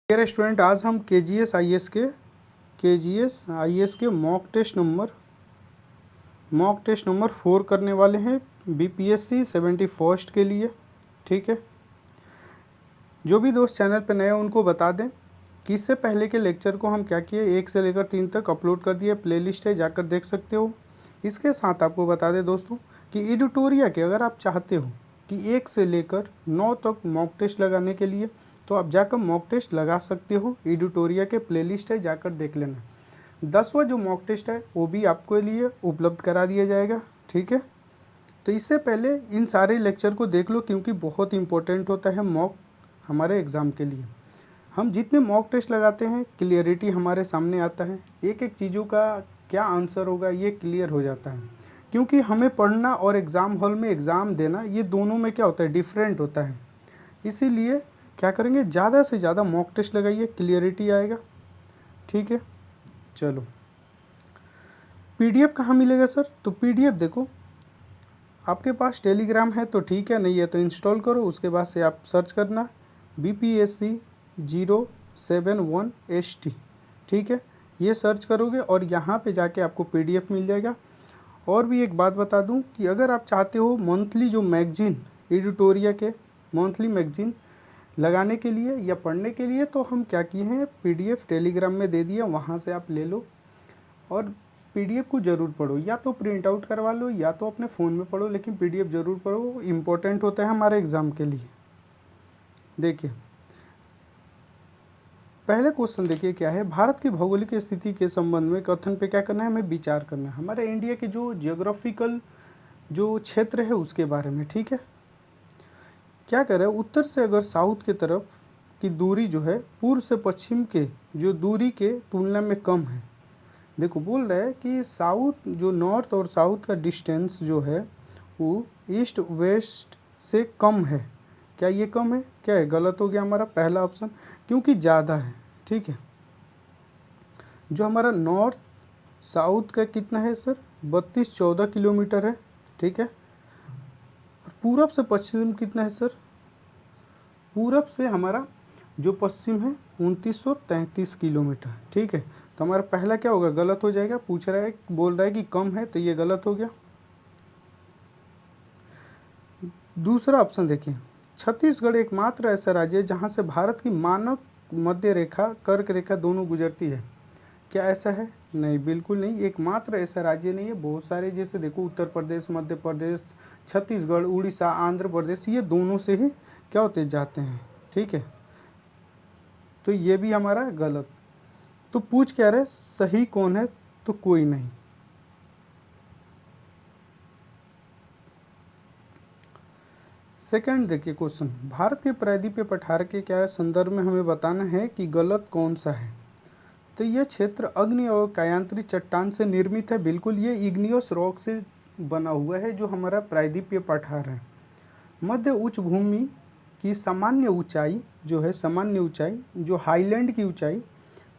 मेरे स्टूडेंट, आज हम KGS IAS के मॉक टेस्ट नंबर 4 करने वाले हैं BPSC 71st के लिए। ठीक है, जो भी दोस्त चैनल पर नए हैं उनको बता दें कि इससे पहले के लेक्चर को हम क्या किए, 1 से लेकर 3 तक अपलोड कर दिए, प्लेलिस्ट है, जाकर देख सकते हो। इसके साथ आपको बता दें दोस्तों कि एडिटोरिया के अगर आप चाहते हो कि 1 से लेकर 9 तक मॉक टेस्ट लगाने के लिए, तो आप जाकर मॉक टेस्ट लगा सकते हो। एडिटोरिया के प्लेलिस्ट है, जाकर देख लेना। 10वां जो मॉक टेस्ट है वो भी आपके लिए उपलब्ध करा दिया जाएगा। ठीक है, तो इससे पहले इन सारे लेक्चर को देख लो, क्योंकि बहुत इंपॉर्टेंट होता है मॉक हमारे एग्ज़ाम के लिए। हम जितने मॉक टेस्ट लगाते हैं क्लियरिटी हमारे सामने आता है, एक एक चीज़ों का क्या आंसर होगा ये क्लियर हो जाता है। क्योंकि हमें पढ़ना और एग्ज़ाम हॉल में एग्ज़ाम देना, ये दोनों में क्या होता है, डिफरेंट होता है। इसीलिए क्या करेंगे, ज़्यादा से ज़्यादा मॉक टेस्ट लगाइए, क्लियरिटी आएगा। ठीक है, चलो PDF कहाँ मिलेगा सर? तो PDF देखो, आपके पास टेलीग्राम है तो ठीक है, नहीं है तो इंस्टॉल करो। उसके बाद से आप सर्च करना BPSC 071ST। ठीक है, ये सर्च करोगे और यहाँ पे जाके आपको PDF मिल जाएगा। और भी एक बात बता दूं कि अगर आप चाहते हो मंथली जो मैगजीन, एडिटोरिया के मंथली मैगजीन लगाने के लिए या पढ़ने के लिए, तो हम क्या किए हैं, PDF टेलीग्राम में दे दिया, वहाँ से आप ले लो और PDF को ज़रूर पढ़ो। या तो प्रिंट आउट करवा लो या तो अपने फ़ोन में पढ़ो, लेकिन PDF ज़रूर पढ़ो, इम्पोर्टेंट होता है हमारे एग्ज़ाम के लिए। देखिए पहले क्वेश्चन देखिए क्या है, भारत की भौगोलिक स्थिति के संबंध में कथन पे क्या करना है, हमें विचार करना है। हमारे इंडिया के जो जियोग्राफिकल जो क्षेत्र है उसके बारे में। ठीक है, क्या कर रहा है, उत्तर से अगर साउथ के तरफ की दूरी जो है पूर्व से पश्चिम के जो दूरी के तुलना में कम है। देखो बोल रहा है कि साउथ जो नॉर्थ और साउथ का डिस्टेंस जो है वो ईस्ट वेस्ट से कम है। क्या ये कम है? क्या है? गलत हो गया हमारा पहला ऑप्शन, क्योंकि ज़्यादा है। ठीक है, जो हमारा नॉर्थ साउथ का कितना है सर, 32-14 किलोमीटर है। ठीक है, और पूरब से पश्चिम कितना है सर, पूरब से हमारा जो पश्चिम है 2933 किलोमीटर। ठीक है, तो हमारा पहला क्या होगा, गलत हो जाएगा। पूछ रहा है, बोल रहा है कि कम है, तो ये गलत हो गया। दूसरा ऑप्शन देखिए, छत्तीसगढ़ एकमात्र ऐसा राज्य है जहाँ से भारत की मानक मध्य रेखा कर्क रेखा दोनों गुजरती है। क्या ऐसा है? नहीं, बिल्कुल नहीं, एकमात्र ऐसा राज्य नहीं है, बहुत सारे, जैसे देखो उत्तर प्रदेश, मध्य प्रदेश, छत्तीसगढ़, उड़ीसा, आंध्र प्रदेश, ये दोनों से ही क्या होते जाते हैं। ठीक है, तो ये भी हमारा गलत। तो पूछ क्या रहे, सही कौन है? तो कोई नहीं। सेकंड देखिए क्वेश्चन, भारत के प्रायद्वीपीय पठार के क्या संदर्भ में हमें बताना है कि गलत कौन सा है। तो यह क्षेत्र अग्नि और कायांतरित चट्टान से निर्मित है। बिल्कुल, ये इग्नियस रॉक से बना हुआ है जो हमारा प्रायद्वीपीय पठार है। मध्य उच्च भूमि की सामान्य ऊंचाई जो है, सामान्य ऊंचाई जो हाईलैंड की ऊंचाई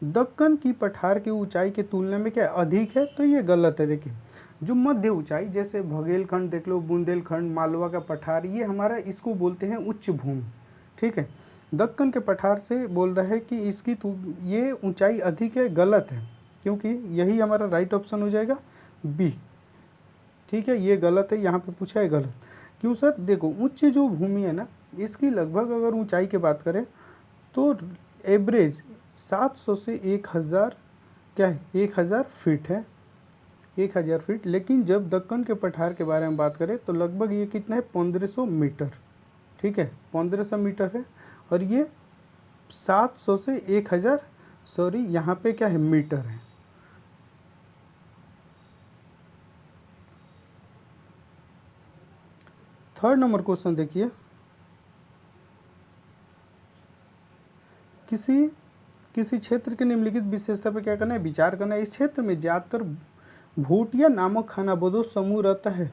दक्कन की पठार की ऊंचाई के तुलना में क्या अधिक है। तो ये गलत है। देखिए, जो मध्य ऊंचाई जैसे बघेलखंड देख लो, बुंदेलखंड, मालवा का पठार, ये हमारा इसको बोलते हैं उच्च भूमि। ठीक है, दक्कन के पठार से बोल रहा है कि इसकी ये ऊंचाई अधिक है, गलत है, क्योंकि यही हमारा राइट ऑप्शन हो जाएगा बी। ठीक है, ये गलत है, यहाँ पे पूछा है गलत। क्यों सर? देखो, उच्च जो भूमि है ना, इसकी लगभग अगर ऊंचाई की बात करें तो एवरेज 700 से 1000 क्या है, 1000 फीट है, 1000 फीट। लेकिन जब दक्कन के पठार के बारे में बात करें तो लगभग ये कितना है, 1500 मीटर। ठीक है, 1500 मीटर है, और ये 700 से 1000, सॉरी यहाँ पे क्या है, मीटर है। थर्ड नंबर क्वेश्चन देखिए, किसी क्षेत्र के निम्नलिखित विशेषता पर क्या करना है, विचार करना है। इस क्षेत्र में ज़्यादातर भूटिया नामक खानाबदोश समूह रहता है।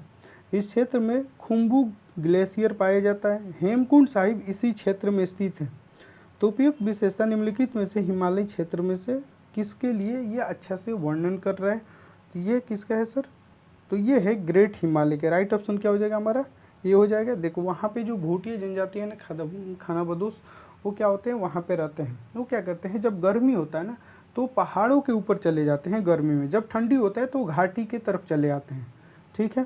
इस क्षेत्र में खुम्बू ग्लेशियर पाया जाता है। हेमकुंड साहिब इसी क्षेत्र में स्थित है। तो उपयुक्त विशेषता निम्नलिखित में से हिमालय क्षेत्र में से किसके लिए ये अच्छा से वर्णन कर रहा है। तो ये किसका है सर? तो ये है ग्रेट हिमालय के। राइट ऑप्शन क्या हो जाएगा हमारा, ये हो जाएगा। देखो वहाँ पे जो भूटिया जनजाति है ना, खानाबदोश, वो क्या होते हैं, वहाँ पे रहते हैं। वो क्या करते हैं, जब गर्मी होता है ना तो पहाड़ों के ऊपर चले जाते हैं गर्मी में, जब ठंडी होता है तो घाटी के तरफ चले आते हैं, ठीक है।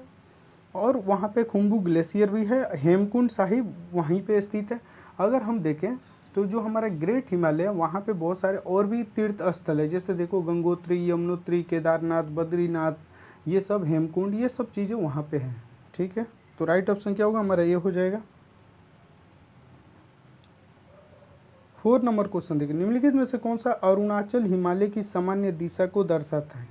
और वहाँ पे खुम्बू ग्लेशियर भी है, हेमकुंड साहिब वहीं पे स्थित है। अगर हम देखें तो जो हमारा ग्रेट हिमालय है वहाँ पे बहुत सारे और भी तीर्थ स्थल है, जैसे देखो गंगोत्री, यमुनोत्री, केदारनाथ, बद्रीनाथ, ये सब हेमकुंड, ये सब चीज़ें वहाँ पे हैं, ठीक है। तो राइट ऑप्शन क्या होगा हमारा, ये हो जाएगा। 4 नंबर क्वेश्चन देखिए, निम्नलिखित में से कौन सा अरुणाचल हिमालय की सामान्य दिशा को दर्शाता है।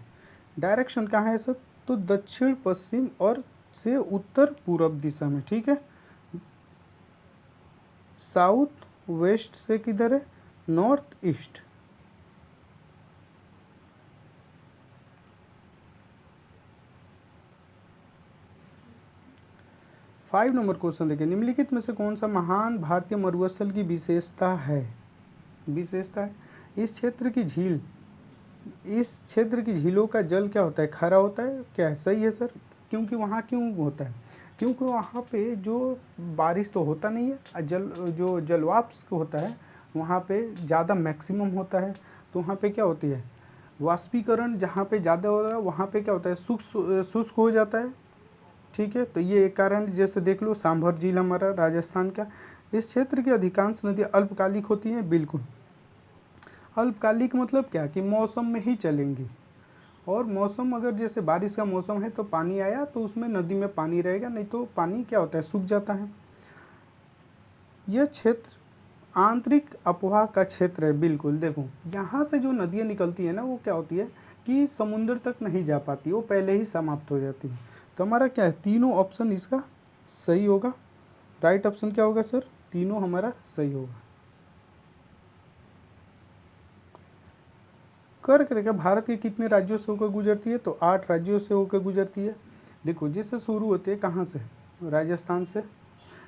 डायरेक्शन कहाँ है सर, तो दक्षिण पश्चिम और से उत्तर पूर्व दिशा में, ठीक है। साउथ वेस्ट से किधर है, north east. Five number question देखिए, निम्नलिखित में से कौन सा महान भारतीय मरुस्थल की विशेषता है। विशेषता है, इस क्षेत्र की झीलों का जल क्या होता है, खारा होता है, क्या है, सही है सर। क्योंकि वहाँ क्यों होता है, क्योंकि वहाँ पे जो बारिश तो होता नहीं है, जो जलवाष्प होता है वहाँ पे ज़्यादा मैक्सिमम होता है, तो वहाँ पे क्या होती है, वाष्पीकरण जहाँ पे ज़्यादा हो रहा है वहाँ पे क्या होता है, शुष्क हो जाता है, ठीक है। तो ये एक कारण, जैसे देख लो सांभर झील हमारा राजस्थान का, इस क्षेत्र की अधिकांश नदियाँ अल्पकालिक होती हैं, बिल्कुल। अल्पकालिक मतलब क्या कि मौसम में ही चलेंगी, और मौसम अगर जैसे बारिश का मौसम है तो पानी आया तो उसमें नदी में पानी रहेगा, नहीं तो पानी क्या होता है, सूख जाता है। यह क्षेत्र आंतरिक अपवाह का क्षेत्र है, बिल्कुल। देखो यहाँ से जो नदियाँ निकलती है ना वो क्या होती है कि समुद्र तक नहीं जा पाती, वो पहले ही समाप्त हो जाती है। तो हमारा क्या है, तीनों ऑप्शन इसका सही होगा। राइट ऑप्शन क्या होगा सर, तीनों हमारा सही होगा। कर्क रेखा भारत के कितने राज्यों से होकर गुजरती है, तो 8 राज्यों से होकर गुजरती है। देखो जिससे शुरू होती है कहाँ से, राजस्थान से,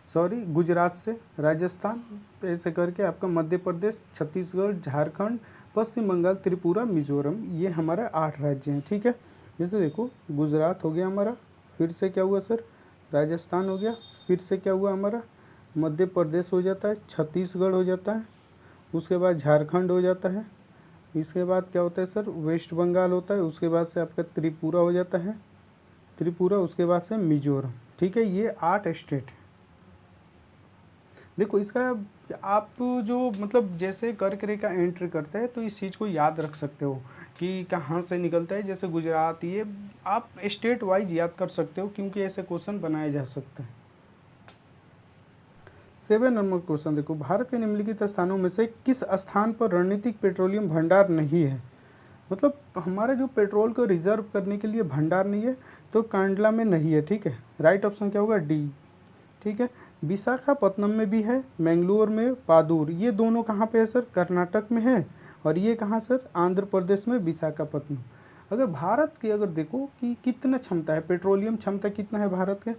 सॉरी गुजरात से, राजस्थान, ऐसे करके आपका मध्य प्रदेश, छत्तीसगढ़, झारखंड, पश्चिम बंगाल, त्रिपुरा, मिजोरम, ये हमारा 8 राज्य हैं, ठीक है। जैसे देखो गुजरात हो गया हमारा, फिर से क्या हुआ सर, राजस्थान हो गया, फिर से क्या हुआ हमारा, मध्य प्रदेश हो जाता है, छत्तीसगढ़ हो जाता है, उसके बाद झारखंड हो जाता है, इसके बाद क्या होता है सर, वेस्ट बंगाल होता है, उसके बाद से आपका त्रिपुरा हो जाता है, त्रिपुरा, उसके बाद से मिजोरम, ठीक है। ये 8 स्टेट हैं। देखो इसका आप जो मतलब जैसे कर्क रेखा एंट्री करते हैं तो इस चीज़ को याद रख सकते हो कि कहाँ से निकलता है, जैसे गुजरात, ये आप स्टेट वाइज याद कर सकते हो क्योंकि ऐसे क्वेश्चन बनाए जा सकते हैं। 7 नंबर क्वेश्चन देखो, भारत के निम्नलिखित स्थानों में से किस स्थान पर रणनीतिक पेट्रोलियम भंडार नहीं है। मतलब हमारा जो पेट्रोल को रिजर्व करने के लिए भंडार नहीं है, तो कांडला में नहीं है, ठीक है। राइट ऑप्शन क्या होगा, डी, ठीक है। विशाखापत्तनम में भी है, मैंगलोर में पादूर, ये दोनों कहाँ पे है सर, कर्नाटक में है, और ये कहाँ सर, आंध्र प्रदेश में विशाखापत्तनम। अगर भारत की अगर देखो कि कितना क्षमता है, पेट्रोलियम क्षमता कितना है भारत के,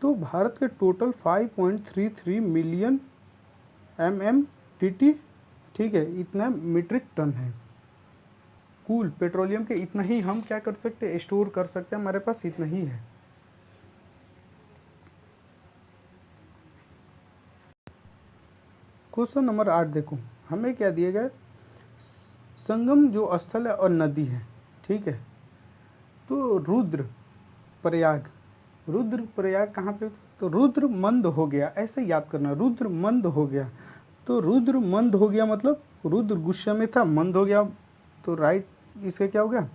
तो भारत के टोटल 5.33 मिलियन MMTT, ठीक है, इतना मीट्रिक टन है कूल पेट्रोलियम के, इतना ही हम क्या कर सकते हैं, स्टोर कर सकते हैं, हमारे पास इतना ही है। क्वेश्चन नंबर 8 देखो, हमें क्या दिया गया, संगम जो स्थल है और नदी है, ठीक है। तो रुद्र प्रयाग कहाँ पे, तो रुद्र मंद हो गया, ऐसे याद करना, रुद्र मंद हो गया। तो रुद्र मंद हो गया मतलब रुद्र गुस्से में था, मंद हो गया, तो राइट इसका क्या हो गया,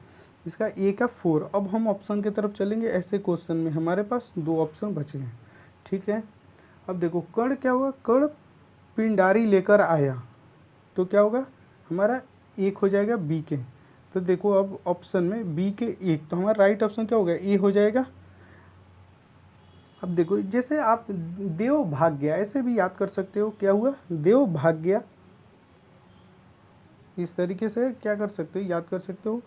इसका ए का 4। अब हम ऑप्शन की तरफ चलेंगे, ऐसे क्वेश्चन में हमारे पास 2 ऑप्शन बच गए, ठीक है। अब देखो कर्ण क्या हुआ, कर्ण पिंडारी लेकर आया, तो क्या होगा हमारा, एक हो जाएगा बी के। तो देखो अब ऑप्शन में बी के 1, तो हमारा राइट ऑप्शन क्या होगा, ए हो जाएगा। अब देखो जैसे आप देव भाग गया ऐसे भी याद कर सकते हो, क्या हुआ, देव भाग गया, इस तरीके से क्या कर सकते हो, याद कर सकते हो।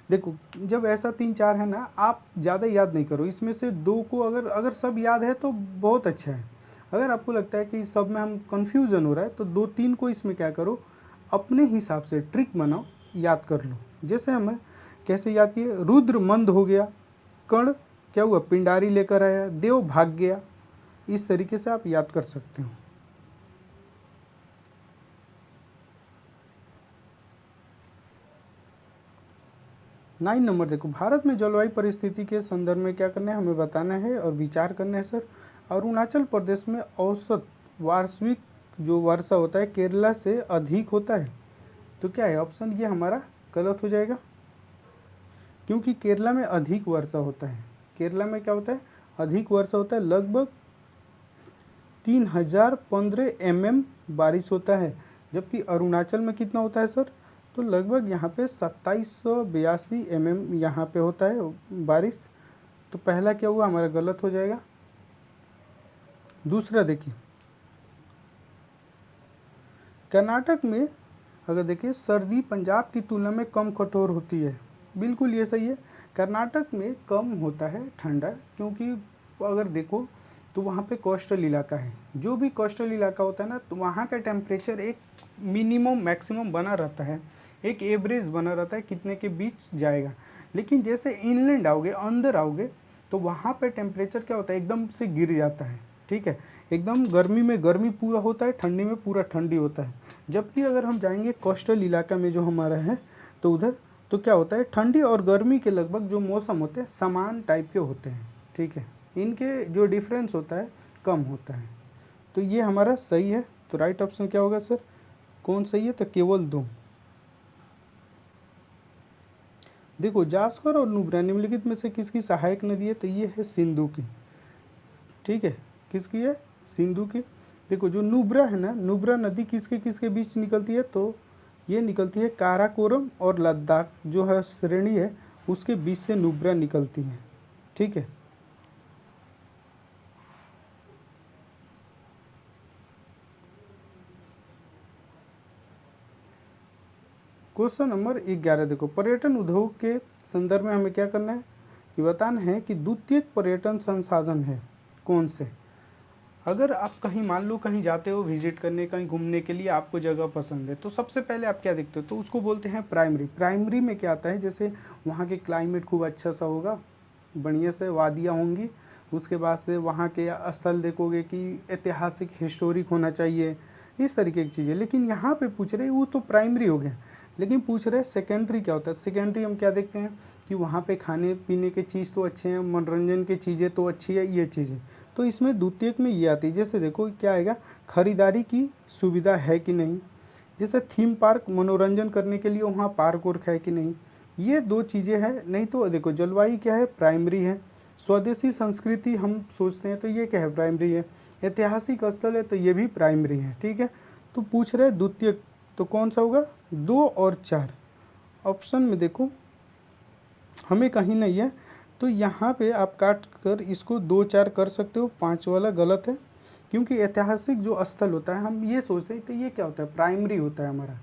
देखो जब ऐसा 3-4 है ना, आप ज़्यादा याद नहीं करो, इसमें से 2 को अगर सब याद है तो बहुत अच्छा है। अगर आपको लगता है कि सब में हम कन्फ्यूज़न हो रहा है तो 2-3 को इसमें क्या करो, अपने हिसाब से ट्रिक बनाओ, याद कर लो। जैसे हमें कैसे याद किए, रुद्र मंद हो गया, कर्ण क्या हुआ, पिंडारी लेकर आया, देव भाग गया, इस तरीके से आप याद कर सकते हो। 9 नंबर देखो, भारत में जलवायु परिस्थिति के संदर्भ में क्या करना है, हमें बताना है और विचार करना है सर। अरुणाचल प्रदेश में औसत वार्षिक जो वर्षा होता है केरला से अधिक होता है। तो क्या है ऑप्शन ये हमारा गलत हो जाएगा, क्योंकि केरला में अधिक वर्षा होता है। केरला में क्या होता है, अधिक वर्षा होता है, लगभग 3015 mm बारिश होता है। जबकि अरुणाचल में कितना होता है सर, तो लगभग यहाँ पे 2782 mm यहाँ पे होता है बारिश। तो पहला क्या हुआ हमारा गलत हो जाएगा। दूसरा देखिए, कर्नाटक में अगर देखिए सर्दी पंजाब की तुलना में कम कठोर होती है। बिल्कुल ये सही है, कर्नाटक में कम होता है ठंडा, क्योंकि अगर देखो तो वहाँ पे कोस्टल इलाका है। जो भी कोस्टल इलाका होता है ना, तो वहाँ का टेम्परेचर एक मिनिमम मैक्सिमम बना रहता है, एक एवरेज बना रहता है, कितने के बीच जाएगा। लेकिन जैसे इनलैंड आओगे, अंदर आओगे, तो वहाँ पे टेम्परेचर क्या होता है, एकदम से गिर जाता है। ठीक है, एकदम गर्मी में गर्मी पूरा होता है, ठंडी में पूरा ठंडी होता है। जबकि अगर हम जाएंगे कोस्टल इलाका में जो हमारा है, तो उधर तो क्या होता है, ठंडी और गर्मी के लगभग जो मौसम होते हैं समान टाइप के होते हैं। ठीक है, इनके जो डिफरेंस होता है कम होता है। तो ये हमारा सही है। तो राइट ऑप्शन क्या होगा सर, कौन सही है, तो केवल 2। देखो, जास्कर और नुब्रा निम्नलिखित में से किसकी सहायक नदी है, तो ये है सिंधु की। ठीक है, किसकी है, सिंधु की। देखो जो नुब्रा है ना, नुब्रा नदी किसके किसके बीच निकलती है, तो ये निकलती है काराकोरम और लद्दाख जो है श्रेणी है, उसके बीच से नुब्रा निकलती है। ठीक है, क्वेश्चन नंबर 11 देखो, पर्यटन उद्योग के संदर्भ में हमें क्या करना है, ये बताना है कि द्वितीयक पर्यटन संसाधन है कौन से। अगर आप कहीं मान लो कहीं जाते हो विजिट करने, कहीं घूमने के लिए, आपको जगह पसंद है, तो सबसे पहले आप क्या देखते हो, तो उसको बोलते हैं प्राइमरी। प्राइमरी में क्या आता है, जैसे वहाँ के क्लाइमेट खूब अच्छा सा होगा, बढ़िया से वादियाँ होंगी, उसके बाद से वहाँ के स्थल देखोगे कि ऐतिहासिक हिस्टोरिक होना चाहिए, इस तरीके की चीज़ें। लेकिन यहाँ पे पूछ रहे वो तो प्राइमरी हो गया, लेकिन पूछ रहे सेकेंडरी क्या होता है। सेकेंडरी हम क्या देखते हैं कि वहाँ पे खाने पीने के चीज़ तो अच्छे हैं, मनोरंजन की चीज़ें तो अच्छी है, ये चीज़ें तो इसमें द्वितीयक में ये आती है। जैसे देखो क्या आएगा, खरीदारी की सुविधा है कि नहीं, जैसे थीम पार्क, मनोरंजन करने के लिए वहाँ पार्क वर्क है कि नहीं, ये 2 चीज़ें हैं। नहीं तो देखो जलवायु क्या है, प्राइमरी है। स्वदेशी संस्कृति हम सोचते हैं तो ये क्या है, प्राइमरी है। ऐतिहासिक स्थल है तो ये भी प्राइमरी है। ठीक है, तो पूछ रहे द्वितीयक, तो कौन सा होगा, 2 और 4। ऑप्शन में देखो हमें कहीं नहीं है, तो यहाँ पे आप काट कर इसको 2 4 कर सकते हो, 5 वाला गलत है। क्योंकि ऐतिहासिक जो स्थल होता है हम ये सोचते हैं तो ये क्या होता है, प्राइमरी होता है हमारा।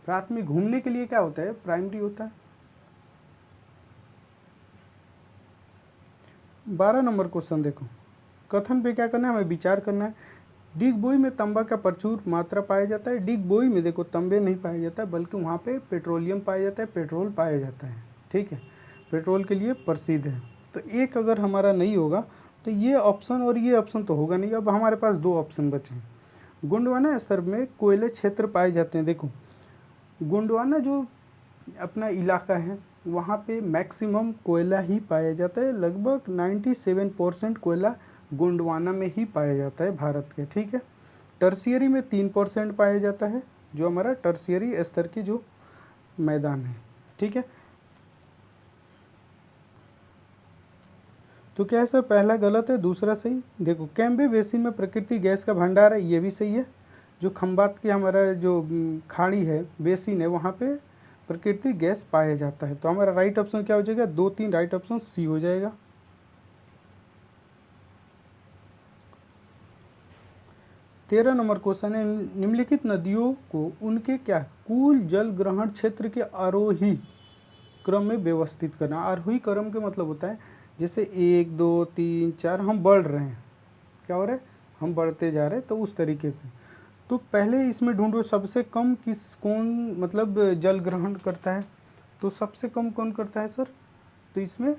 प्राथमिक घूमने के लिए क्या होता है, प्राइमरी होता है। 12 नंबर क्वेश्चन देखो, कथन पे क्या करना है, हमें विचार करना है। डिगबोई में तांबा का प्रचुर मात्रा पाया जाता है। डिगबोई में देखो तांबे नहीं पाया जाता है, बल्कि वहाँ पे पेट्रोलियम पाया जाता है, पेट्रोल पाया जाता है। ठीक है, पेट्रोल के लिए प्रसिद्ध है। तो एक अगर हमारा नहीं होगा तो ये ऑप्शन और ये ऑप्शन तो होगा नहीं। अब हमारे पास 2 ऑप्शन बचे हैं। गोंडवाना स्तर में कोयले क्षेत्र पाए जाते हैं। देखो गोंडवाना जो अपना इलाका है वहाँ पे मैक्सिमम कोयला ही पाया जाता है, लगभग 97% कोयला गोंडवाना में ही पाया जाता है भारत के। ठीक है, टर्शियरी में 3% पाया जाता है, जो हमारा टर्शियरी स्तर की जो मैदान है। ठीक है, तो क्या है सर, पहला गलत है, दूसरा सही। देखो कैम्बे बेसिन में प्रकृति गैस का भंडार है, ये भी सही है। जो खंबात की हमारा जो खाड़ी है, बेसिन है, वहाँ पे प्रकृति गैस पाया जाता है। तो हमारा राइट ऑप्शन क्या हो जाएगा, 2 3 राइट ऑप्शन सी हो जाएगा। 13 नंबर क्वेश्चन है, निम्नलिखित नदियों को उनके क्या कुल जल ग्रहण क्षेत्र के आरोही क्रम में व्यवस्थित करना। आरोही क्रम के मतलब होता है जैसे 1 2 3 4 हम बढ़ रहे हैं, क्या हो रहा है, हम बढ़ते जा रहे हैं, तो उस तरीके से। तो पहले इसमें ढूंढो सबसे कम कौन मतलब जल ग्रहण करता है, तो सबसे कम कौन करता है सर, तो इसमें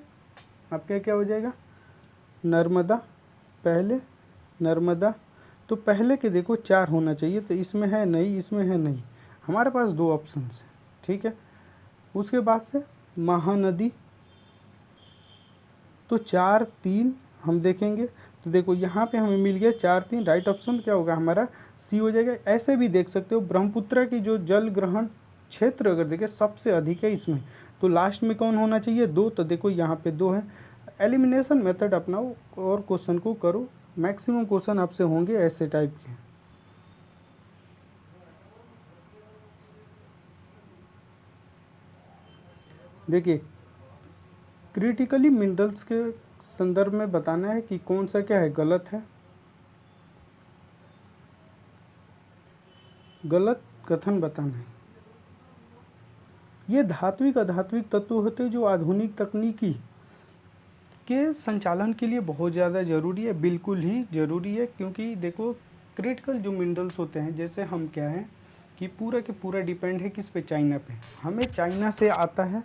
आपका क्या हो जाएगा, नर्मदा। पहले नर्मदा, तो पहले के देखो 4 होना चाहिए, तो इसमें है नहीं, इसमें है नहीं, हमारे पास 2 ऑप्शन है। ठीक है, उसके बाद से महानदी। तो 4 3 हम देखेंगे, तो देखो यहाँ पे हमें मिल गया 4 3, राइट ऑप्शन क्या होगा हमारा सी हो जाएगा। ऐसे भी देख सकते हो ब्रह्मपुत्र की जो जल ग्रहण क्षेत्र अगर देखें सबसे अधिक है इसमें, तो लास्ट में कौन होना चाहिए 2, तो देखो यहाँ पे 2 है। एलिमिनेशन मेथड अपनाओ और क्वेश्चन को करो, मैक्सिमम क्वेश्चन आपसे होंगे ऐसे टाइप के। देखिए क्रिटिकली मिनरल्स के संदर्भ में बताना है कि कौन सा क्या है गलत है। गलत कथन बताना है। ये धात्विक अधात्विक तत्व होते हैं जो आधुनिक तकनीकी के संचालन के लिए बहुत ज़्यादा ज़रूरी है, बिल्कुल ही ज़रूरी है। क्योंकि देखो क्रिटिकल जो मिनरल्स होते हैं, जैसे हम क्या है कि पूरा के पूरा डिपेंड है किस पे, चाइना पे। हमें चाइना से आता है,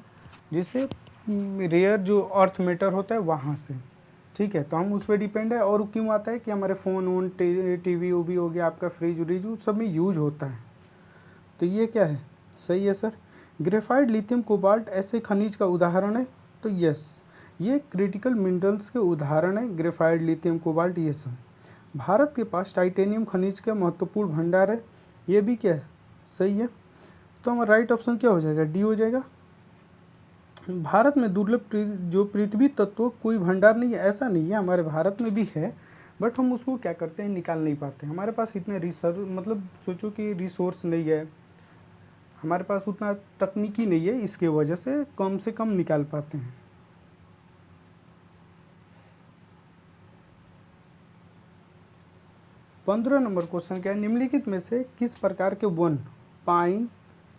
जैसे रेयर जो अर्थ मैटर होता है वहाँ से, ठीक है, तो हम उस पर डिपेंड है। और क्यों आता है कि हमारे फ़ोन वोन टीवी भी हो गया, आपका फ्रिज व्रिज सब में यूज होता है। तो ये क्या है, सही है सर। ग्रेफाइट लिथियम कोबाल्ट ऐसे खनिज का उदाहरण है, तो यस ये क्रिटिकल मिनरल्स के उदाहरण है, ग्रेफाइट लिथियम कोबाल्ट ये सब। भारत के पास टाइटेनियम खनिज का महत्वपूर्ण भंडार है, ये भी क्या है, सही है। तो हमारा राइट ऑप्शन क्या हो जाएगा, डी हो जाएगा। भारत में दुर्लभ जो पृथ्वी तत्व कोई भंडार नहीं है, ऐसा नहीं है, हमारे भारत में भी है, बट हम उसको क्या करते हैं निकाल नहीं पाते। हमारे पास इतने रिसर्च मतलब सोचो कि रिसोर्स नहीं है, हमारे पास उतना तकनीकी नहीं है, इसके वजह से कम निकाल पाते हैं। पंद्रह नंबर क्वेश्चन क्या है, निम्नलिखित में से किस प्रकार के वन पाइन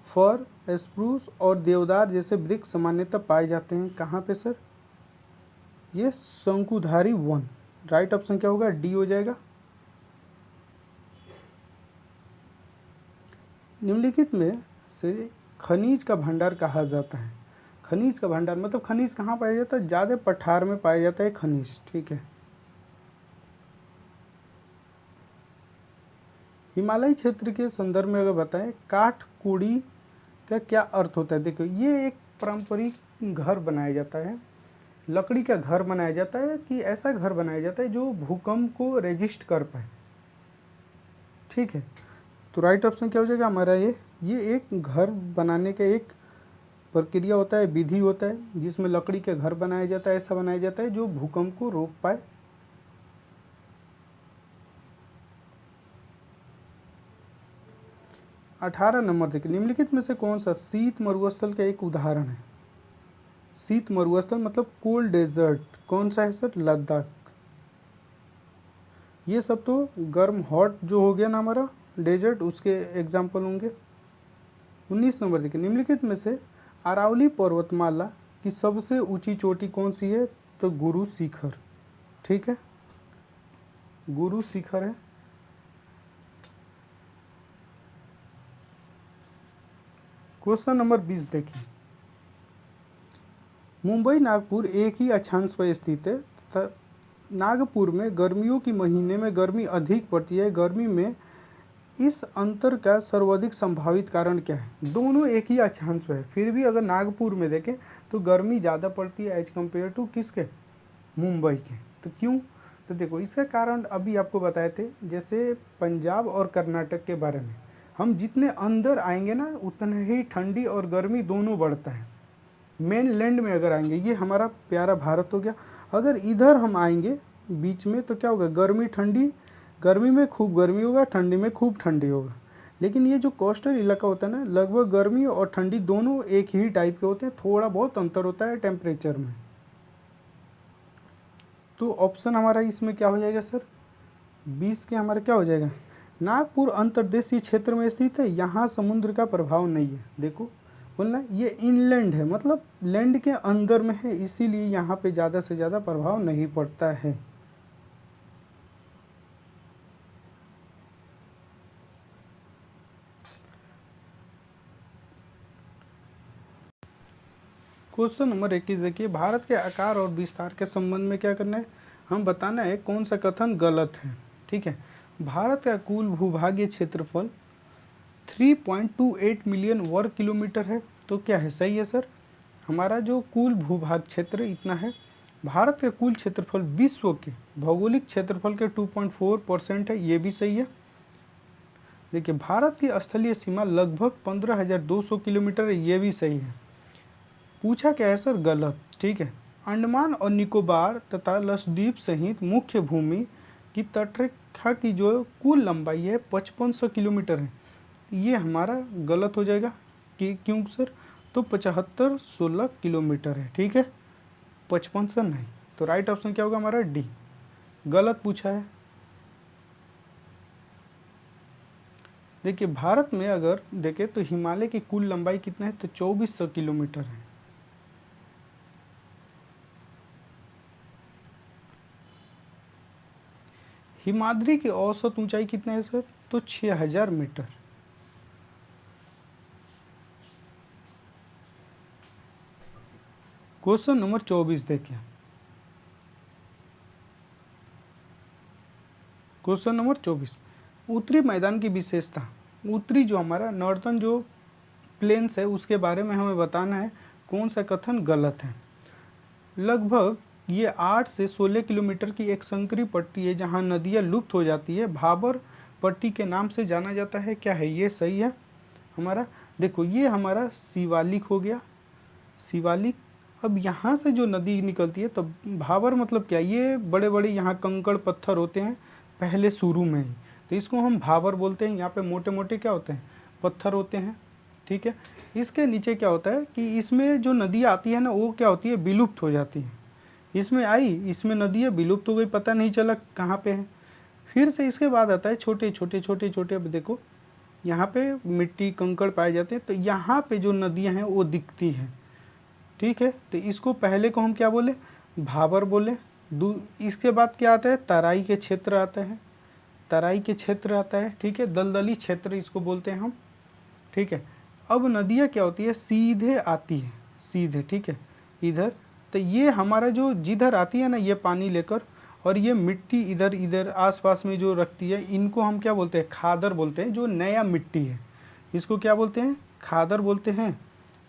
फर स्प्रूस और देवदार जैसे वृक्ष सामान्यतः पाए जाते हैं, कहाँ पे सर, ये शंकुधारी वन। राइट ऑप्शन क्या होगा, डी हो जाएगा। निम्नलिखित में से खनिज का भंडार कहा जाता है। खनिज का भंडार मतलब खनिज कहाँ पाया जाता है, ज़्यादा पठार में पाया जाता है खनिज, ठीक है। हिमालयी क्षेत्र के संदर्भ में अगर बताएं, काठ कुड़ी का क्या अर्थ होता है। देखो ये एक पारंपरिक घर बनाया जाता है, लकड़ी का घर बनाया जाता है, कि ऐसा घर बनाया जाता है जो भूकंप को रेजिस्ट कर पाए, ठीक है। तो राइट ऑप्शन क्या हो जाएगा हमारा, ये एक घर बनाने का एक प्रक्रिया होता है, विधि होता है, जिसमें लकड़ी का घर बनाया जाता है, ऐसा बनाया जाता है जो भूकंप को रोक पाए। अठारह नंबर देखिए, निम्नलिखित में से कौन सा शीत मरुस्थल का एक उदाहरण है। शीत मरुस्थल मतलब कोल्ड डेजर्ट, कौन सा है सर, लद्दाख। ये सब तो गर्म हॉट जो हो गया ना हमारा डेजर्ट, उसके एग्जाम्पल होंगे। 19 नंबर देखिए, निम्नलिखित में से अरावली पर्वतमाला की सबसे ऊंची चोटी कौन सी है, तो गुरु शिखर, ठीक है, गुरु शिखर है। क्वेश्चन नंबर 20 देखिए, मुंबई नागपुर एक ही अक्षांश पर स्थित है तथा नागपुर में गर्मियों की महीने में गर्मी अधिक पड़ती है। गर्मी में इस अंतर का सर्वाधिक संभावित कारण क्या है। दोनों एक ही अक्षांश पर है, फिर भी अगर नागपुर में देखें तो गर्मी ज़्यादा पड़ती है एज कम्पेयर टू किसके, मुंबई के। तो क्यों, तो देखो इसका कारण अभी आपको बताए थे, जैसे पंजाब और कर्नाटक के बारे में, हम जितने अंदर आएंगे ना उतना ही ठंडी और गर्मी दोनों बढ़ता है। मेन लैंड में अगर आएंगे, ये हमारा प्यारा भारत हो गया, अगर इधर हम आएंगे बीच में तो क्या होगा, गर्मी ठंडी, गर्मी में खूब गर्मी होगा, ठंडी में खूब ठंडी होगा। लेकिन ये जो कोस्टल इलाका होता है ना, लगभग गर्मी और ठंडी दोनों एक ही टाइप के होते हैं, थोड़ा बहुत अंतर होता है टेम्परेचर में। तो ऑप्शन हमारा इसमें क्या हो जाएगा सर, 20 के हमारा क्या हो जाएगा। नागपुर अंतर्देशीय क्षेत्र में स्थित है, यहाँ समुद्र का प्रभाव नहीं है। देखो बोलना ये इनलैंड है, मतलब लैंड के अंदर में है, इसीलिए यहाँ पे ज़्यादा से ज़्यादा प्रभाव नहीं पड़ता है। क्वेश्चन नंबर 21 देखिए, भारत के आकार और विस्तार के संबंध में क्या करना है, हम बताना है कौन सा कथन गलत है, ठीक है। भारत का कुल भूभागीय क्षेत्रफल 3.28 मिलियन वर्ग किलोमीटर है, तो क्या है, सही है सर। हमारा जो कुल भूभाग क्षेत्र इतना है। भारत के कुल क्षेत्रफल विश्व के भौगोलिक क्षेत्रफल के 2.4% है, ये भी सही है। देखिए भारत की स्थलीय सीमा लगभग 15,200 किलोमीटर है, ये भी सही है। पूछा क्या है सर, गलत। ठीक है, अंडमान और निकोबार तथा लक्षद्वीप सहित मुख्य भूमि की तटरेखा की जो कुल लंबाई है 5500 किलोमीटर है, ये हमारा गलत हो जाएगा। कि क्यों सर, तो 7516 किलोमीटर है। ठीक है, 5500 नहीं, तो राइट ऑप्शन क्या होगा हमारा, डी। गलत पूछा है। देखिए भारत में अगर देखें तो हिमालय की कुल लंबाई कितना है, तो 2400 किलोमीटर है। हिमाद्री की औसत ऊंचाई कितना है सर, तो 6000 मीटर। क्वेश्चन नंबर 24 देखिए, क्वेश्चन नंबर 24, उत्तरी मैदान की विशेषता। उत्तरी जो हमारा नॉर्दर्न जो प्लेन्स है उसके बारे में हमें बताना है, कौन सा कथन गलत है। लगभग ये 8 से 16 किलोमीटर की एक संकरी पट्टी है जहाँ नदियाँ लुप्त हो जाती है, भाबर पट्टी के नाम से जाना जाता है। क्या है, ये सही है हमारा। देखो ये हमारा शिवालिक हो गया, शिवालिक। अब यहाँ से जो नदी निकलती है, तो भाबर मतलब क्या, ये बड़े बड़े यहाँ कंकड़ पत्थर होते हैं पहले शुरू में ही, तो इसको हम भाबर बोलते हैं। यहाँ पे मोटे मोटे क्या होते हैं, पत्थर होते हैं। ठीक है, इसके नीचे क्या होता है कि इसमें जो नदी आती है ना, वो क्या होती है, विलुप्त हो जाती है। इसमें आई, इसमें नदी है, विलुप्त हो गई, पता नहीं चला कहाँ पे है। फिर से इसके बाद आता है छोटे छोटे छोटे छोटे, अब देखो यहाँ पे मिट्टी कंकड़ पाए जाते हैं, तो यहाँ पे जो नदियाँ हैं वो दिखती हैं। ठीक है, तो इसको पहले को हम क्या बोले, भाबर बोले। इसके बाद क्या आता है, तराई के क्षेत्र आता है, तराई के क्षेत्र आता है। ठीक है, दलदली क्षेत्र इसको बोलते हैं हम। ठीक है, अब नदियाँ क्या होती है, सीधे आती है, सीधे। ठीक है, इधर, तो ये हमारा जो जिधर आती है ना ये पानी लेकर, और ये मिट्टी इधर इधर आसपास में जो रखती है, इनको हम क्या बोलते हैं, खादर बोलते हैं। जो नया मिट्टी है इसको क्या बोलते हैं, खादर बोलते हैं।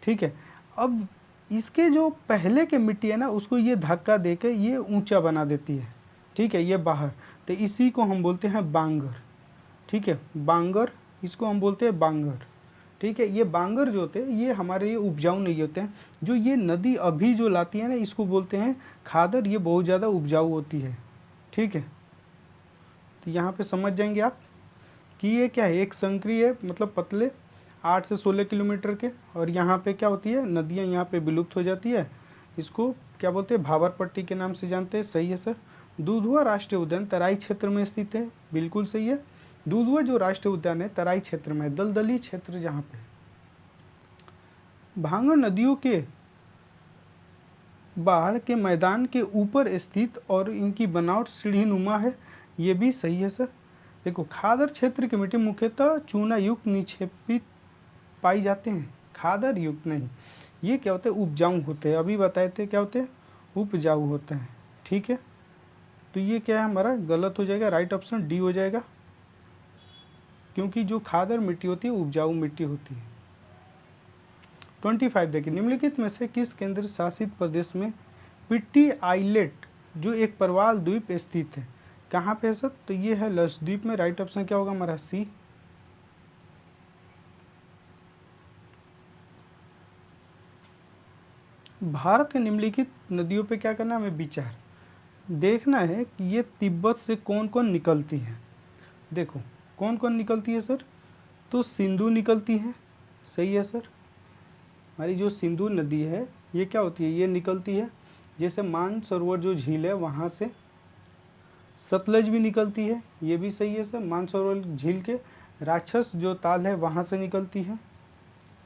ठीक है, अब इसके जो पहले के मिट्टी है ना, उसको ये धक्का देके ये ऊंचा बना देती है। ठीक है, ये बाहर, तो इसी को हम बोलते हैं बांगर। ठीक है, बांगर, इसको हम बोलते हैं बांगर। ठीक है, ये बांगर जो होते हैं ये हमारे ये उपजाऊ नहीं होते हैं। जो ये नदी अभी जो लाती है ना, इसको बोलते हैं खादर, ये बहुत ज़्यादा उपजाऊ होती है। ठीक है, तो यहाँ पे समझ जाएंगे आप कि ये क्या है, एक संक्रिय है, मतलब पतले 8 से 16 किलोमीटर के, और यहाँ पे क्या होती है, नदियाँ यहाँ पे विलुप्त हो जाती है। इसको क्या बोलते हैं, भाबर पट्टी के नाम से जानते हैं। सही है सर। दुधवा राष्ट्रीय उद्यान तराई क्षेत्र में स्थित है, बिल्कुल सही है। दुधवा जो राष्ट्रीय उद्यान है तराई क्षेत्र में, दलदली क्षेत्र जहाँ पे। भांगड़ नदियों के बाढ़ के मैदान के ऊपर स्थित और इनकी बनावट सीढ़ीनुमा है, ये भी सही है सर। देखो खादर क्षेत्र की मिट्टी मुख्यतः चूना युक्त निक्षेपित पाई जाते हैं, खादर युक्त नहीं। ये क्या होते हैं, उपजाऊ होते हैं। अभी बताए थे क्या होते हैं, उपजाऊ होते हैं। ठीक है, तो ये क्या है हमारा, गलत हो जाएगा। राइट ऑप्शन डी हो जाएगा, क्योंकि जो खादर मिट्टी होती है उपजाऊ मिट्टी होती है। 25 देखिए, निम्नलिखित में से किस केंद्र शासित प्रदेश में पिट्टी आइलेट जो एक प्रवाल द्वीप स्थित है, कहाँ पे है सर, तो ये है लक्षद्वीप में। राइट ऑप्शन क्या होगा हमारा, सी। भारत के निम्नलिखित नदियों पे क्या करना है, हमें विचार देखना है कि ये तिब्बत से कौन कौन निकलती है। देखो कौन कौन निकलती है सर, तो सिंधु निकलती है। सही है सर, हमारी जो सिंधु नदी है ये क्या होती है, ये निकलती है। जैसे मानसरोवर जो झील है वहाँ से। सतलज भी निकलती है, ये भी सही है सर। मानसरोवर झील के राक्षस जो ताल है वहाँ से निकलती है।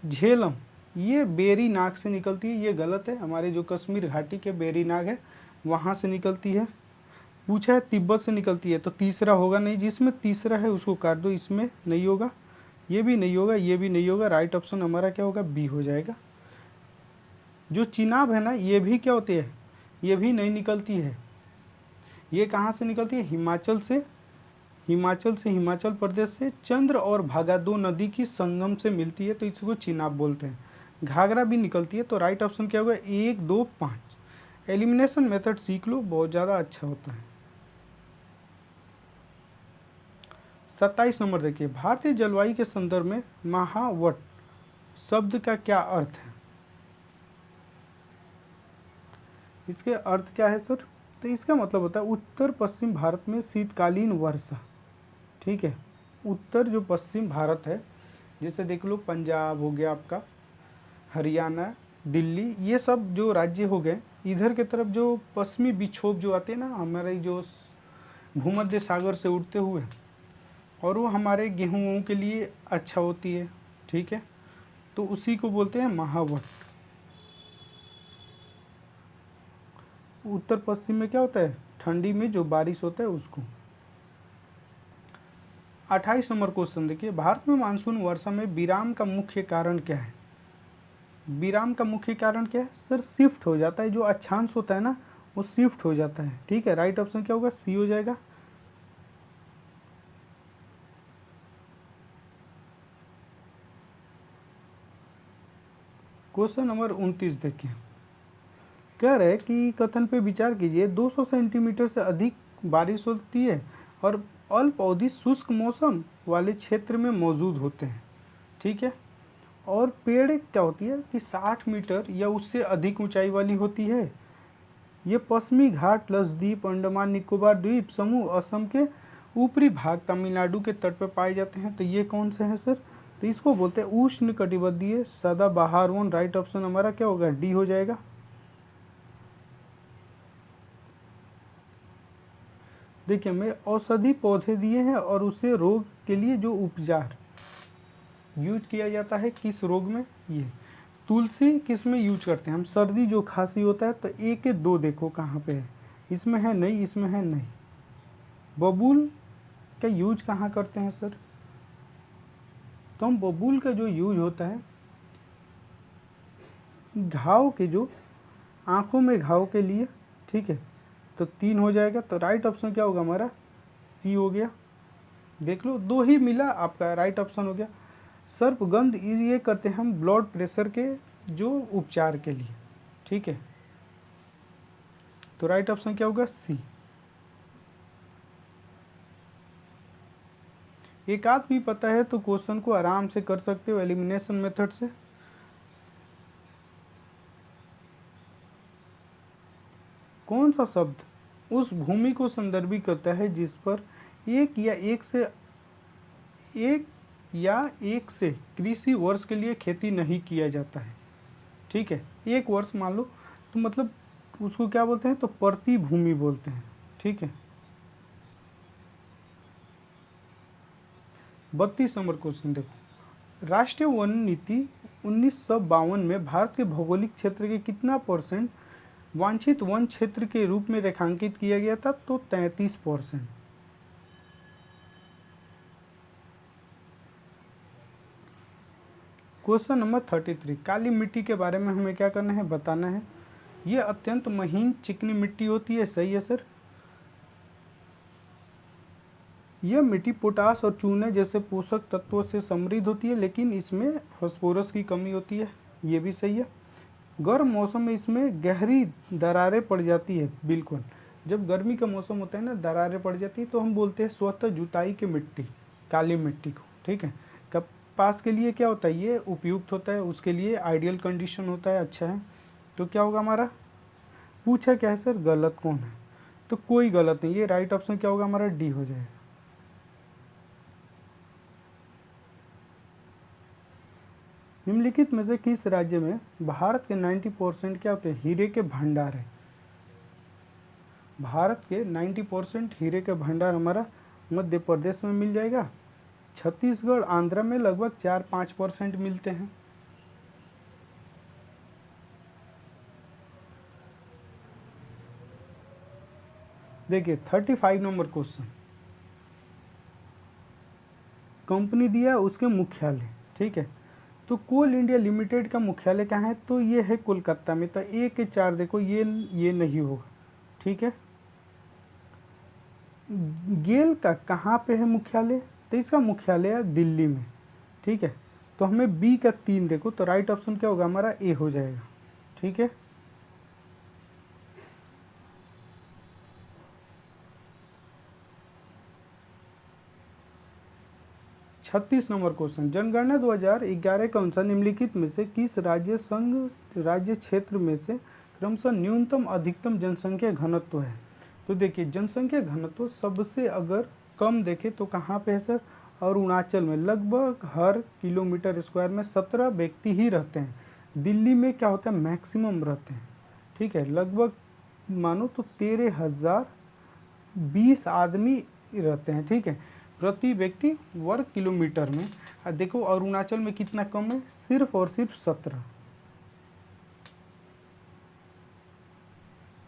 झेलम ये बेरी नाग से निकलती है, ये गलत है। हमारे जो कश्मीर घाटी के बेरी नाग है वहाँ से निकलती है। पूछा है तिब्बत से निकलती है, तो तीसरा होगा नहीं, जिसमें तीसरा है उसको काट दो, इसमें नहीं होगा, ये भी नहीं होगा, ये भी नहीं होगा। राइट ऑप्शन हमारा क्या होगा, बी हो जाएगा। जो चिनाब है ना, ये भी क्या होती है, ये भी नहीं निकलती है। ये कहाँ से निकलती है, हिमाचल से। हिमाचल प्रदेश से चंद्र और भागा दो नदी की संगम से मिलती है, तो इसको चिनाब बोलते हैं। घाघरा भी निकलती है। तो राइट ऑप्शन क्या होगा, 1 2 5। एलिमिनेशन मेथड सीख लो, बहुत ज़्यादा अच्छा होता है। 27 नंबर देखिए, भारतीय जलवायु के संदर्भ में महावट शब्द का क्या अर्थ है? इसके अर्थ क्या है सर? तो इसका मतलब होता है उत्तर पश्चिम भारत में शीतकालीन वर्षा। ठीक है, उत्तर जो पश्चिम भारत है, जैसे देख लो पंजाब हो गया आपका, हरियाणा, दिल्ली, ये सब जो राज्य हो गए, इधर के तरफ जो पश्चिमी विक्षोभ जो आते हैं ना हमारे जो भूमध्य सागर से उड़ते हुए, और वो हमारे गेहूँ के लिए अच्छा होती है। ठीक है, तो उसी को बोलते हैं महावट। उत्तर पश्चिम में क्या होता है, ठंडी में जो बारिश होता है उसको। 28 नंबर क्वेश्चन देखिए, भारत में मानसून वर्षा में विराम का मुख्य कारण क्या है? विराम का मुख्य कारण क्या है सर? शिफ्ट हो जाता है, जो अक्षांश होता है ना वो शिफ्ट हो जाता है। ठीक है, राइट ऑप्शन क्या होगा, सी हो जाएगा। क्वेश्चन नंबर 29 देखिए, कह रहे हैं कि कथन पे विचार कीजिए, 200 सेंटीमीटर से अधिक बारिश होती है और अल्प अवधि शुष्क मौसम वाले क्षेत्र में मौजूद होते हैं। ठीक है, और पेड़ क्या होती है कि 60 मीटर या उससे अधिक ऊंचाई वाली होती है। ये पश्चिमी घाट, लक्षद्वीप, अंडमान निकोबार द्वीप समूह, असम के ऊपरी भाग, तमिलनाडु के तट पर पाए जाते हैं। तो ये कौन से हैं सर? तो इसको बोलते हैं उष्ण कटिबंधीय सदाबहार वन। राइट ऑप्शन हमारा क्या होगा, डी हो जाएगा। देखिए, हमें औषधि पौधे दिए हैं और उसे रोग के लिए जो उपचार यूज किया जाता है, किस रोग में, ये तुलसी किस में यूज करते हैं हम? सर्दी जो खांसी होता है, तो एक के दो देखो कहाँ पे है, इसमें है नहीं, इसमें है नहीं। बबूल का यूज कहाँ करते हैं सर? तो हम बबूल का जो यूज होता है घाव के, जो आँखों में घाव के लिए। ठीक है, तो 3 हो जाएगा। तो राइट ऑप्शन क्या होगा हमारा, सी हो गया। देख लो, 2 ही मिला आपका, राइट ऑप्शन हो गया। सर्पगंध ये करते हैं हम ब्लड प्रेशर के जो उपचार के लिए। ठीक है, तो राइट ऑप्शन क्या होगा, सी। एक आध भी पता है तो क्वेश्चन को आराम से कर सकते हो एलिमिनेशन मेथड से। कौन सा शब्द उस भूमि को संदर्भित करता है जिस पर एक या एक से कृषि वर्ष के लिए खेती नहीं किया जाता है? ठीक है, एक वर्ष मान लो, तो मतलब उसको क्या बोलते हैं, तो प्रति भूमि बोलते हैं। ठीक है, 32 नंबर क्वेश्चन देखो, राष्ट्रीय वन नीति 1952 में भारत के भौगोलिक क्षेत्र के कितना परसेंट वांछित वन क्षेत्र के रूप में रेखांकित किया गया था? तो 33%। क्वेश्चन नंबर 33, काली मिट्टी के बारे में हमें क्या करना है, बताना है। ये अत्यंत महीन चिकनी मिट्टी होती है, सही है सर। यह मिट्टी पोटास और चूने जैसे पोषक तत्वों से समृद्ध होती है, लेकिन इसमें फास्फोरस की कमी होती है, ये भी सही है। गर्म मौसम में इसमें गहरी दरारें पड़ जाती है, बिल्कुल। जब गर्मी का मौसम होता है ना, दरारें पड़ जाती है, तो हम बोलते हैं स्वतः जुताई की मिट्टी, काली मिट्टी को। ठीक है, कपास के लिए क्या होता है, ये उपयुक्त होता है, उसके लिए आइडियल कंडीशन होता है, अच्छा है। तो क्या होगा हमारा, पूछा क्या है सर, गलत कौन है? तो कोई गलत नहीं, ये राइट ऑप्शन क्या होगा हमारा, डी हो जाएगा। निम्नलिखित में से किस राज्य में भारत के 90% क्या होते हैं, हीरे के भंडार है? भारत के 90% हीरे के भंडार हमारा मध्य प्रदेश में मिल जाएगा। छत्तीसगढ़, आंध्र में लगभग 4-5% मिलते हैं। देखिए 35 नंबर क्वेश्चन, कंपनी दिया उसके मुख्यालय। ठीक है, तो कोल इंडिया लिमिटेड का मुख्यालय कहाँ है? तो ये है कोलकाता में। तो 1 के 4 देखो, ये नहीं होगा। ठीक है, गेल का कहाँ पे है मुख्यालय? तो इसका मुख्यालय है दिल्ली में। ठीक है, तो हमें बी का 3 देखो, तो राइट ऑप्शन क्या होगा हमारा ए हो जाएगा। ठीक है, 36 नंबर क्वेश्चन, जनगणना 2011 के अनुसार निम्नलिखित में से किस राज्य क्षेत्र में से क्रमशः न्यूनतम अधिकतम जनसंख्या घनत्व है। तो देखिए जनसंख्या घनत्व सबसे अगर कम देखें तो कहाँ पे है सर, अरुणाचल में लगभग हर किलोमीटर स्क्वायर में 17 व्यक्ति ही रहते हैं। दिल्ली में क्या होता है मैक्सिमम रहते हैं। ठीक है, लगभग मानो तो 13,020 आदमी रहते हैं। ठीक है, प्रति व्यक्ति वर्ग किलोमीटर में। देखो अरुणाचल में कितना कम है, सिर्फ और सिर्फ 17।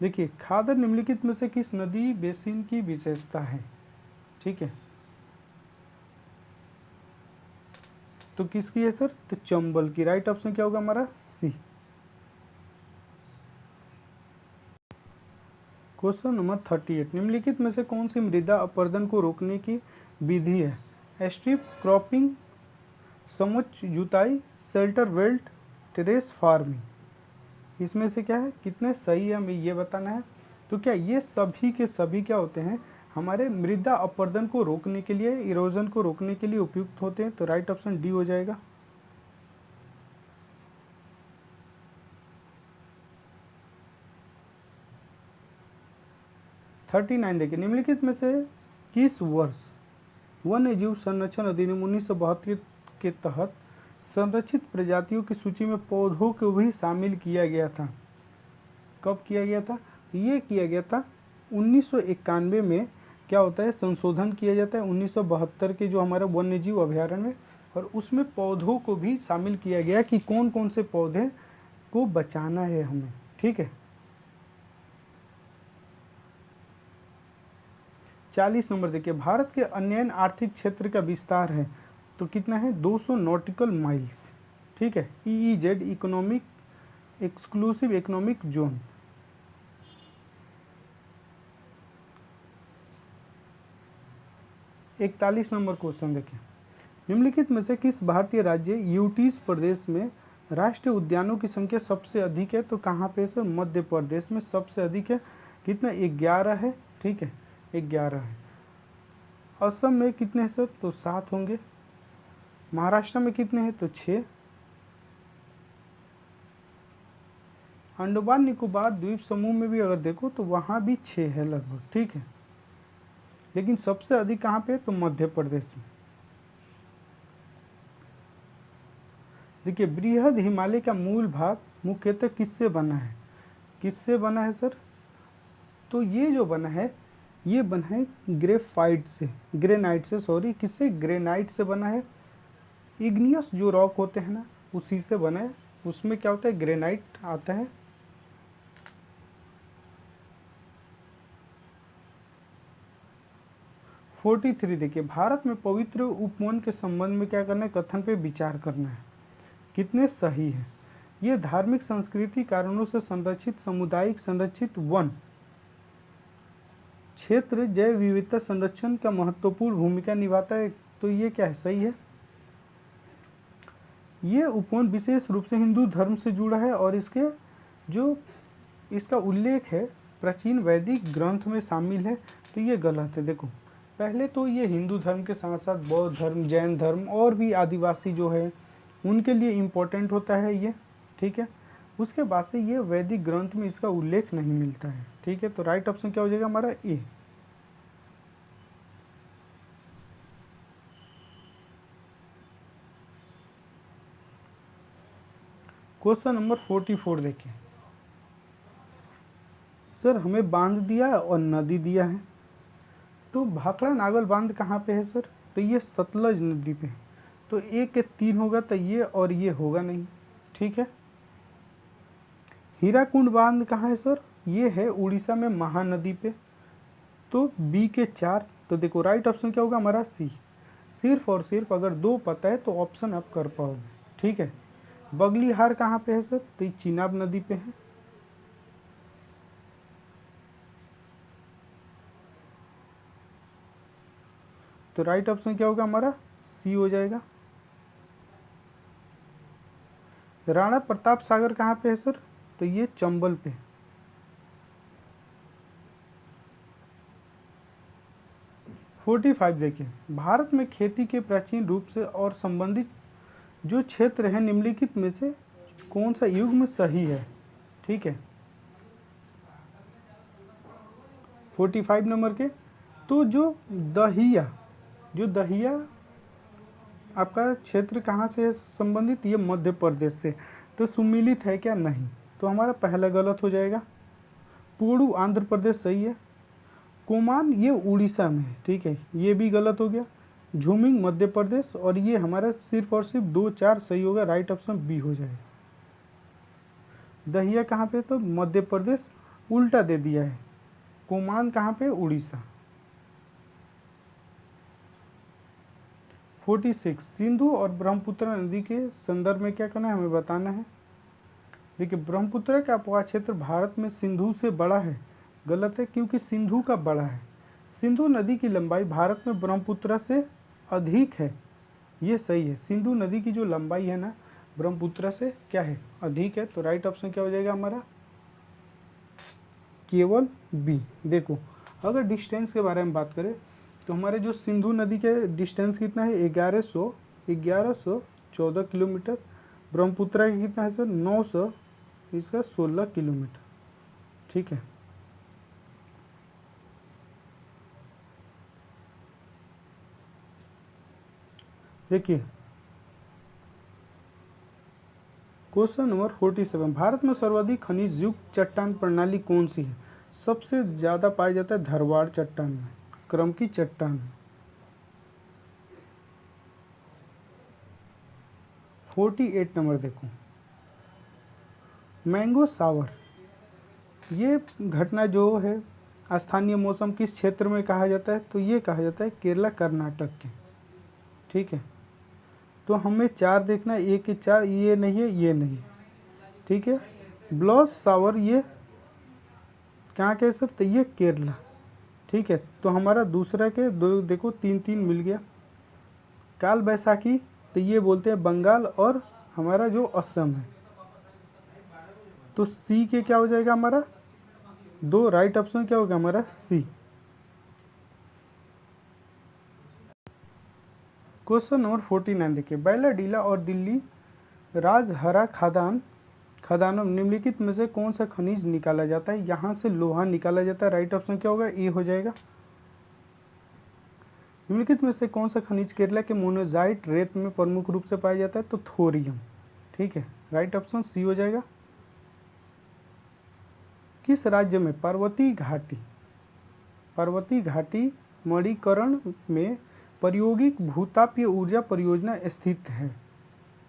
देखिए खादर निम्नलिखित में से किस नदी बेसिन की विशेषता है। ठीक है, तो किसकी है सर, तो चंबल की। राइट ऑप्शन क्या होगा हमारा सी। क्वेश्चन नंबर 38, निम्नलिखित में से कौन सी मृदा अपरदन को रोकने की विधि है। स्ट्रिप क्रॉपिंग, समुच्च जुताई, शेल्टर बेल्ट, टेरेस फार्मिंग। इसमें से क्या है, कितने सही है हमें ये बताना है। तो क्या ये सभी के सभी क्या होते हैं, हमारे मृदा अपरदन को रोकने के लिए, इरोजन को रोकने के लिए उपयुक्त होते हैं। तो राइट ऑप्शन डी हो जाएगा। 39 देखिए, निम्नलिखित में से किस वर्ष वन्य जीव संरक्षण अधिनियम 1972 के तहत संरक्षित प्रजातियों की सूची में पौधों को भी शामिल किया गया था। कब किया गया था, ये किया गया था 1991 में। क्या होता है, संशोधन किया जाता है 1972 के जो हमारा वन्य जीव अभ्यारण्य में, और उसमें पौधों को भी शामिल किया गया कि कौन कौन से पौधे को बचाना है हमें। ठीक है, 40 नंबर देखिए, भारत के अन्य आर्थिक क्षेत्र का विस्तार है तो कितना है, 200 नॉटिकल माइल्स। ठीक है, EEZ economic exclusive economic zone. 41 number question देखिए, निम्नलिखित में से किस भारतीय राज्य यूटीज प्रदेश में राष्ट्रीय उद्यानों की संख्या सबसे अधिक है। तो कहाँ पे सर, मध्य प्रदेश में सबसे अधिक है। कितना, 11 है। ठीक है, 11 है। असम में कितने हैं सर, तो 7 होंगे। महाराष्ट्र में कितने हैं, तो 6। अंडमान निकोबार द्वीप समूह में भी अगर देखो तो वहाँ भी 6 है लगभग। ठीक है, लेकिन सबसे अधिक कहाँ पे है, तो मध्य प्रदेश में। देखिए बृहद हिमालय का मूल भाग मुख्यतः किससे बना है, किससे बना है सर, तो ये जो बना है ये बना है ग्रेफाइट से, ग्रेनाइट से, सॉरी किससे, ग्रेनाइट से बना है। इग्नियस जो रॉक होते हैं ना उसी से बना है, उसमें क्या होता है ग्रेनाइट आता है। फोर्टी थ्री देखिए, भारत में पवित्र उपवन के संबंध में क्या करना है, कथन पे विचार करना है। कितने सही है। ये धार्मिक संस्कृति कारणों से संरक्षित सामुदायिक संरक्षित वन क्षेत्र जैव विविधता संरक्षण का महत्वपूर्ण भूमिका निभाता है। तो ये क्या है, सही है। ये उपवन विशेष रूप से हिंदू धर्म से जुड़ा है और इसका उल्लेख है प्राचीन वैदिक ग्रंथ में शामिल है। तो ये गलत है। देखो पहले तो ये हिंदू धर्म के साथ साथ बौद्ध धर्म, जैन धर्म और भी आदिवासी जो है उनके लिए इम्पोर्टेंट होता है ये। ठीक है, उसके बाद से ये वैदिक ग्रंथ में इसका उल्लेख नहीं मिलता है। ठीक है, तो राइट ऑप्शन क्या हो जाएगा हमारा ए। क्वेश्चन नंबर 44 देखिए, सर हमें बांध दिया और नदी दिया है, तो भाखड़ा नागल बांध कहाँ पे है सर, तो ये सतलज नदी पे है। तो 1 के 3 होगा तो ये और ये होगा नहीं। ठीक है, हीराकुंड बांध कहाँ है सर, ये है उड़ीसा में महानदी पे। तो बी के 4। तो देखो राइट ऑप्शन क्या होगा हमारा सी। सिर्फ और सिर्फ अगर 2 पता है तो ऑप्शन आप कर पाओगे। ठीक है, बगलीहार कहाँ पे है सर, तो ये चिनाब नदी पे है। तो राइट ऑप्शन क्या होगा हमारा सी हो जाएगा। राणा प्रताप सागर कहाँ पे है सर? तो ये चंबल पे। फोर्टी फाइव देखिए, भारत में खेती के प्राचीन रूप से और संबंधित जो क्षेत्र है निम्नलिखित में से कौन सा युग्म सही है? ठीक है, 45 नंबर के। तो जो दहिया आपका क्षेत्र कहाँ से है संबंधित? ये मध्य प्रदेश से। तो सुमिलित है क्या? नहीं। तो हमारा पहला गलत हो जाएगा। पूर्व आंध्र प्रदेश सही है। कोमान ये उड़ीसा में है, ठीक है, ये भी गलत हो गया। झूमिंग मध्य प्रदेश, और ये हमारा सिर्फ और सिर्फ 2 4 सही होगा, राइट ऑप्शन बी हो जाएगा। दहिया कहाँ पे? तो मध्य प्रदेश, उल्टा दे दिया है। कोमान कहाँ पे? उड़ीसा। 46 सिंधु और ब्रह्मपुत्र नदी के संदर्भ में क्या करना है हमें बताना है। देखिए, ब्रह्मपुत्र का अपवाह क्षेत्र भारत में सिंधु से बड़ा है। गलत है, क्योंकि सिंधु का बड़ा है। सिंधु नदी की लंबाई भारत में ब्रह्मपुत्र से अधिक है, ये सही है। सिंधु नदी की जो लंबाई है ना, ब्रह्मपुत्र से क्या है? अधिक है। तो राइट ऑप्शन क्या हो जाएगा हमारा? केवल बी। देखो, अगर डिस्टेंस के बारे में बात करें तो हमारे जो सिंधु नदी के डिस्टेंस कितना है? 1114 किलोमीटर। ब्रह्मपुत्र का कितना है सर? 900, इसका 16 किलोमीटर। ठीक है, देखिए क्वेश्चन नंबर 47, भारत में सर्वाधिक खनिज युक्त चट्टान प्रणाली कौन सी है? सबसे ज़्यादा पाया जाता है धरवाड़ चट्टान में, क्रम की चट्टान में। 48 नंबर देखो, मैंगो सावर, ये घटना जो है स्थानीय मौसम किस क्षेत्र में कहा जाता है? तो ये कहा जाता है केरला कर्नाटक के। ठीक है, तो हमें 4 देखना है, 1 के 4, ये नहीं है, ये नहीं है। ठीक है, ब्लॉस सावर ये कहाँ के सर? तो ये केरला। ठीक है, तो हमारा दूसरा के दो देखो 3 मिल गया। काल बैसाखी, तो ये बोलते हैं बंगाल और हमारा जो असम है। तो सी के क्या हो जाएगा हमारा? 2, राइट ऑप्शन क्या होगा हमारा? सी। क्वेश्चन नंबर 49 देखिए, बैलाडीला और दिल्ली राजहरा खदानों निम्नलिखित में से कौन सा खनिज निकाला जाता है? यहाँ से लोहा निकाला जाता है, राइट ऑप्शन क्या होगा? ए हो जाएगा। निम्नलिखित में से कौन सा खनिज केरला के मोनोजाइट रेत में प्रमुख रूप से पाया जाता है? तो थोरियम। ठीक है, राइट ऑप्शन सी हो जाएगा। किस राज्य में पर्वतीय घाटी मणिकरण में प्रायोगिक भूतापीय ऊर्जा परियोजना स्थित है?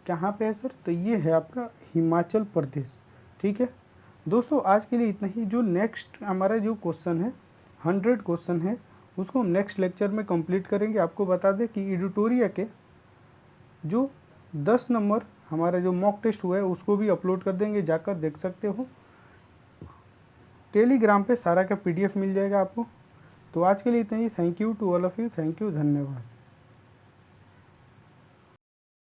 कहाँ पे है सर? तो ये है आपका हिमाचल प्रदेश। ठीक है दोस्तों, आज के लिए इतना ही। जो नेक्स्ट हमारा जो क्वेश्चन है 100 क्वेश्चन है, उसको हम नेक्स्ट लेक्चर में कंप्लीट करेंगे। आपको बता दें कि एडिटोरिया के जो 10 नंबर हमारा जो मॉक टेस्ट हुआ है उसको भी अपलोड कर देंगे, जाकर देख सकते हो। टेलीग्राम पे सारा का PDF मिल जाएगा आपको। तो आज के लिए इतना ही। Thank you to all of you, thank you, धन्यवाद।